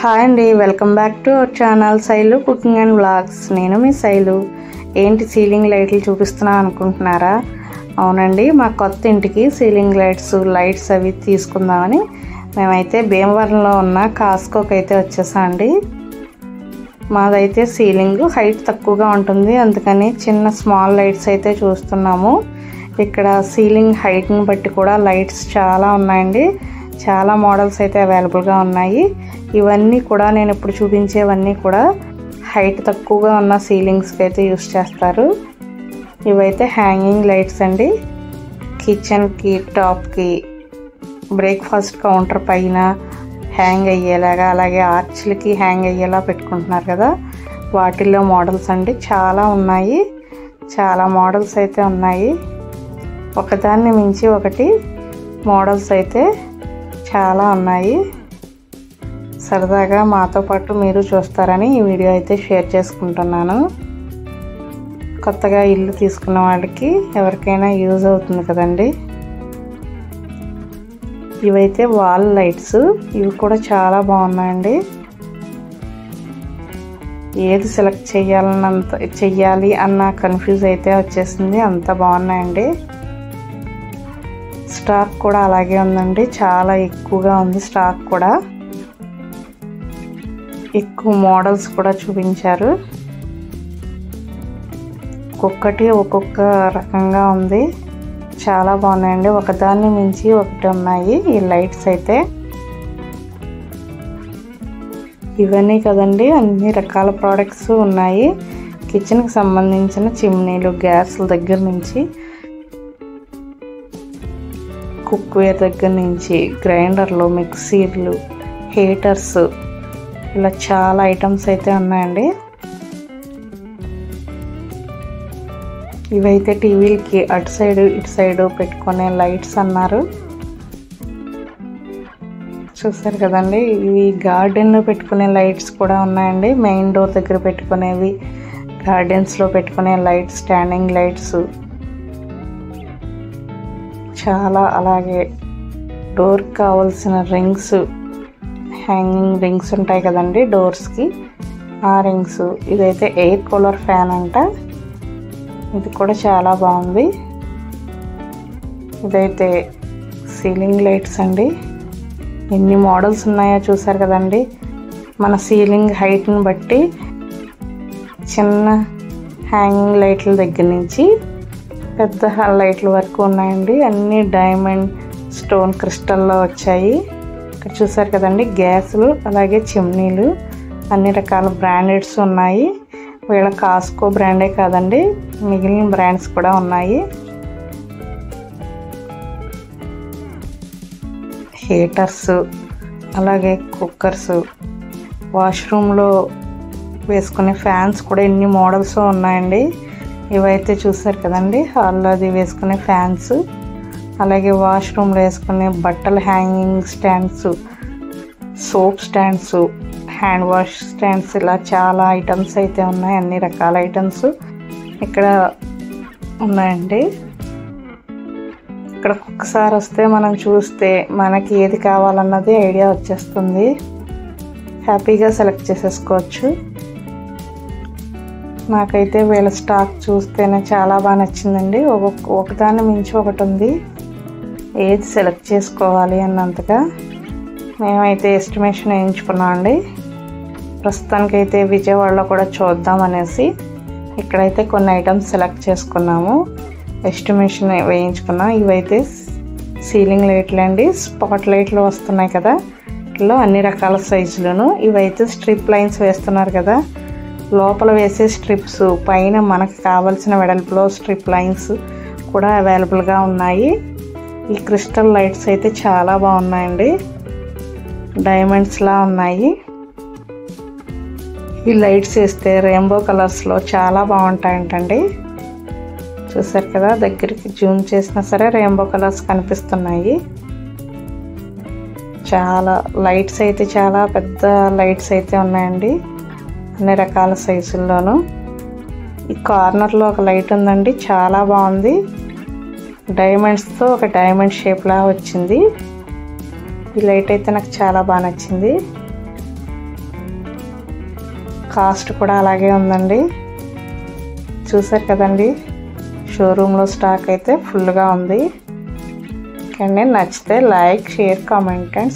Hi అండి, welcome back to our channel Shailu cooking and vlogs. నేను మీ శైలు. ఏంటి సీలింగ్ లైట్లు చూపిస్తున్నా అనుకుంటున్నారా? అవునండి, మా కొత్త ఇంటికి సీలింగ్ లైట్స్ అవి తీసుకుందామని మేమైతే భీమవరంలో ఉన్న కాస్కోకి అయితే వచ్చేసాం అండి. మాదైతే సీలింగ్ హైట్ తక్కువగా ఉంటుంది, అందుకని చిన్న స్మాల్ లైట్స్ అయితే చూస్తున్నాము. ఇక్కడ సీలింగ్ హైట్ని బట్టి కూడా లైట్స్ చాలా ఉన్నాయండి. చాలా మోడల్స్ అయితే అవైలబుల్గా ఉన్నాయి. ఇవన్నీ కూడా నేను ఇప్పుడు చూపించేవన్నీ కూడా హైట్ తక్కువగా ఉన్న సీలింగ్స్కి అయితే యూస్ చేస్తారు. ఇవైతే హ్యాంగింగ్ లైట్స్ అండి. కిచెన్కి, టాప్కి, బ్రేక్ఫాస్ట్ కౌంటర్ పైన హ్యాంగ్ అయ్యేలాగా, అలాగే ఆర్చ్లకి హ్యాంగ్ అయ్యేలా పెట్టుకుంటున్నారు కదా, వాటిల్లో మోడల్స్ అండి. చాలా ఉన్నాయి, చాలా మోడల్స్ అయితే ఉన్నాయి. ఒకదాన్ని మించి ఒకటి మోడల్స్ అయితే చాలా ఉన్నాయి. సరదాగా మాతో పాటు మీరు చూస్తారని ఈ వీడియో అయితే షేర్ చేసుకుంటున్నాను. కొత్తగా ఇల్లు తీసుకున్న వాళ్ళకి ఎవరికైనా యూజ్ అవుతుంది కదండి. ఇవైతే వాల్ లైట్స్, ఇవి కూడా చాలా బాగున్నాయండి. ఏది సెలెక్ట్ చెయ్యాలి అన్న కన్ఫ్యూజ్ అయితే వచ్చేసింది, అంత బాగున్నాయండి. స్టాక్ కూడా అలాగే ఉందండి, చాలా ఎక్కువగా ఉంది స్టాక్ కూడా. ఎక్కువ మోడల్స్ కూడా చూపించారు. ఒక్కొక్కటి ఒక్కొక్క రకంగా ఉంది, చాలా బాగున్నాయండి. ఒకదాన్ని మించి ఒకటి ఉన్నాయి ఈ లైట్స్ అయితే. ఇవన్నీ కదండి, అన్ని రకాల ప్రోడక్ట్స్ ఉన్నాయి. కిచెన్కి సంబంధించిన చిమ్నీలు, గ్యాస్ల దగ్గర నుంచి, కుక్వేర్ దగ్గర నుంచి, గ్రైండర్లు, మిక్సీలు, హీటర్స్, ఇలా చాలా ఐటమ్స్ అయితే ఉన్నాయండి. ఇవైతే టీవీలకి అటు సైడు ఇటు సైడు పెట్టుకునే లైట్స్ అన్నారు. చూసారు కదండి, ఇవి గార్డెన్లో పెట్టుకునే లైట్స్ కూడా ఉన్నాయండి. మెయిన్ డోర్ దగ్గర పెట్టుకునేవి, గార్డెన్స్లో పెట్టుకునే లైట్స్, స్టాండింగ్ లైట్స్ చాలా. అలాగే డోర్కి కావాల్సిన రింగ్స్, హ్యాంగింగ్ రింగ్స్ ఉంటాయి కదండి డోర్స్కి, ఆ రింగ్స్. ఇదైతే ఎయిర్ కూలర్ ఫ్యాన్ అంట, ఇది కూడా చాలా బాగుంది. ఇదైతే సీలింగ్ లైట్స్ అండి. ఎన్ని మోడల్స్ ఉన్నాయో చూసారు కదండి. మన సీలింగ్ హైట్ని బట్టి చిన్న హ్యాంగింగ్ లైట్ల దగ్గర నుంచి పెద్ద లైట్ల వరకు ఉన్నాయండి. అన్నీ డైమండ్, స్టోన్, క్రిస్టల్లో వచ్చాయి. ఇక్కడ చూసారు కదండి, గ్యాసులు, అలాగే చిమ్నీలు, అన్ని రకాల బ్రాండెడ్స్ ఉన్నాయి. వీళ్ళ కాస్కో బ్రాండే కాదండి, మిగిలిన బ్రాండ్స్ కూడా ఉన్నాయి. హీటర్స్, అలాగే కుక్కర్స్, వాష్రూమ్లో వేసుకునే ఫ్యాన్స్ కూడా ఎన్ని మోడల్స్ ఉన్నాయండి. ఇవైతే చూసారు కదండి, హాల్లో అది వేసుకునే ఫ్యాన్స్, అలాగే వాష్రూమ్లో వేసుకునే బట్టల hanging stands, soap stands, hand wash stands, ఇలా చాలా ఐటమ్స్ అయితే ఉన్నాయి. అన్ని రకాల ఐటమ్స్ ఇక్కడ ఉన్నాయండి. ఇక్కడ ఒక్కసారి వస్తే మనం చూస్తే మనకి ఏది కావాలన్నది ఐడియా వచ్చేస్తుంది. హ్యాపీగా సెలెక్ట్ చేసేసుకోవచ్చు. నాకైతే వీళ్ళ స్టాక్ చూస్తేనే చాలా బాగా నచ్చిందండి. ఒకదాన్ని మించి ఒకటి ఉంది, ఏది సెలెక్ట్ చేసుకోవాలి అన్నంతగా. మేమైతే ఎస్టిమేషన్ వేయించుకున్నాం అండి. ప్రస్తుతానికైతే విజయవాడలో కూడా చూద్దాం అనేసి ఇక్కడైతే కొన్ని ఐటమ్స్ సెలెక్ట్ చేసుకున్నాము, ఎస్టిమేషన్ వేయించుకున్నాం. ఇవైతే సీలింగ్ లైట్లు అండి, స్పాట్ లైట్లు వస్తున్నాయి కదా, ఇట్లా అన్ని రకాల సైజులను. ఇవైతే స్ట్రిప్ లైన్స్ వేస్తున్నారు కదా, లోపల వేసే స్ట్రిప్స్, పైన మనకు కావాల్సిన వెడల్పులో స్ట్రిప్ లైన్స్ కూడా అవైలబుల్గా ఉన్నాయి. ఈ క్రిస్టల్ లైట్స్ అయితే చాలా బాగున్నాయండి, డైమండ్స్లా ఉన్నాయి. ఈ లైట్స్ వేస్తే రెయిన్బో కలర్స్లో చాలా బాగుంటాయంటండి. చూసారు కదా, దగ్గరికి జూమ్ చేసినా సరే రెయిన్బో కలర్స్ కనిపిస్తున్నాయి. చాలా లైట్స్ అయితే, చాలా పెద్ద లైట్స్ అయితే ఉన్నాయండి, అన్ని రకాల సైజుల్లోనూ. ఈ కార్నర్లో ఒక లైట్ ఉందండి, చాలా బాగుంది. డైమండ్స్తో ఒక డైమండ్ షేప్లా వచ్చింది. ఈ లైట్ అయితే నాకు చాలా బాగా నచ్చింది. కాస్ట్ కూడా అలాగే ఉందండి. చూసారు కదండి, షోరూంలో స్టాక్ అయితే ఫుల్గా ఉంది. కానీ నచ్చితే లైక్, షేర్, కామెంట్ అండ్